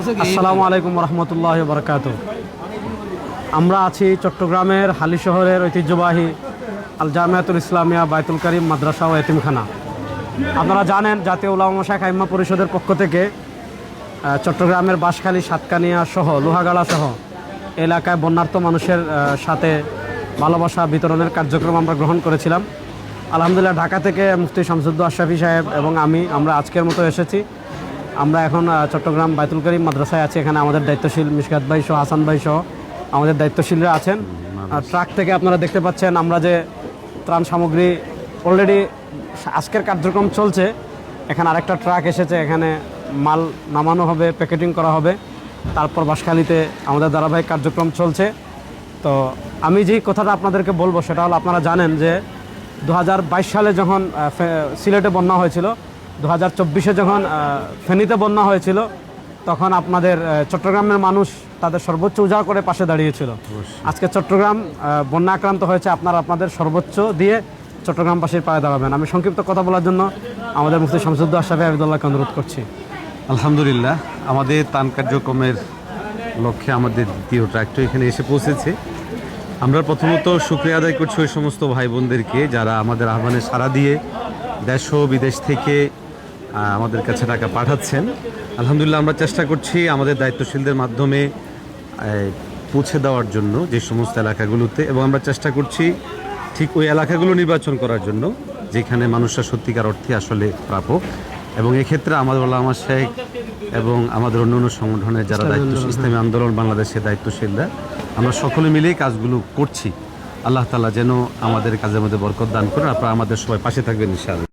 আসসালামু আলাইকুম রহমতুল্লাহ বরকাত। আমরা আছি চট্টগ্রামের হালি শহরের ঐতিহ্যবাহী আল জামিয়াতুল ইসলামিয়া বাইতুল কারিম মাদ্রাসা ও এতিমখানা। আপনারা জানেন জাতীয় উলামা মাশায়েখ আইম্মা পরিষদের পক্ষ থেকে চট্টগ্রামের বাঁশখালী, সাতকানিয়া সহ লোহাগাড়া সহ এলাকায় বন্যার্ত মানুষের সাথে ভালোবাসা বিতরণের কার্যক্রম আমরা গ্রহণ করেছিলাম। আলহামদুলিল্লাহ ঢাকা থেকে মুফতি শামসুদ্দৌলা আশরাফী সাহেব এবং আমরা আজকের মতো এসেছি। আমরা এখন চট্টগ্রাম বাইতুল কারিম মাদ্রাসায় আছি। এখানে আমাদের দায়িত্বশীল মিশকাত ভাই সহ, হাসান ভাই সহ আমাদের দায়িত্বশীলরা আছেন। ট্রাক থেকে আপনারা দেখতে পাচ্ছেন আমরা যে ত্রাণ সামগ্রী অলরেডি আজকের কার্যক্রম চলছে। এখানে আরেকটা ট্রাক এসেছে, এখানে মাল নামানো হবে, প্যাকেটিং করা হবে, তারপর বাঁশখালীতে আমাদের ধারাবাহিক কার্যক্রম চলছে। তো আমি যেই কথাটা আপনাদেরকে বলবো সেটা হলো, আপনারা জানেন যে 2022 সালে যখন সিলেটে বন্যা হয়েছিল, 2024-এ যখন ফেনীতে বন্যা হয়েছিল, তখন আপনাদের চট্টগ্রামের মানুষ তাদের সর্বোচ্চ উজাড় করে পাশে দাঁড়িয়েছিল। আজকে চট্টগ্রাম বন্যা আক্রান্ত হয়েছে, আপনারা আপনাদের সর্বোচ্চ দিয়ে চট্টগ্রামবাসীর পায়ে দাঁড়াবেন। আমি সংক্ষিপ্ত কথা বলার জন্য আমাদের মুফতি শামসুদ্দৌলা আশরাফী হাফিজুল্লাহকে অনুরোধ করছি। আলহামদুলিল্লাহ, আমাদের ত্রাণ কার্যক্রমের লক্ষ্যে আমাদের দ্বিতীয় ট্রাকটা এখানে এসে পৌঁছেছে। আমরা প্রথমত শুকরিয়া আদায় করছি ওই সমস্ত ভাই বোনদেরকে যারা আমাদের আহ্বানে সাড়া দিয়ে দেশ ও বিদেশ থেকে আমাদের কাছে টাকা পাঠাচ্ছেন। আলহামদুলিল্লাহ, আমরা চেষ্টা করছি আমাদের দায়িত্বশীলদের মাধ্যমে পৌঁছে দেওয়ার জন্য যে সমস্ত এলাকাগুলোতে, এবং আমরা চেষ্টা করছি ঠিক ওই এলাকাগুলো নির্বাচন করার জন্য যেখানে মানুষরা সত্যিকার অর্থে আসলে প্রাপক। এবং এক্ষেত্রে আমাদের উলামা শেখ এবং আমাদের অন্যান্য সংগঠনের যারা দায়িত্বশীল, ইসলামী আন্দোলন বাংলাদেশের দায়িত্বশীলরা, আমরা সকলে মিলেই কাজগুলো করছি। আল্লাহ তাআলা যেন আমাদের কাজের মধ্যে বরকত দান করেন। আপনারা আমাদের সবাই পাশে থাকবেন ইনশাআল্লাহ।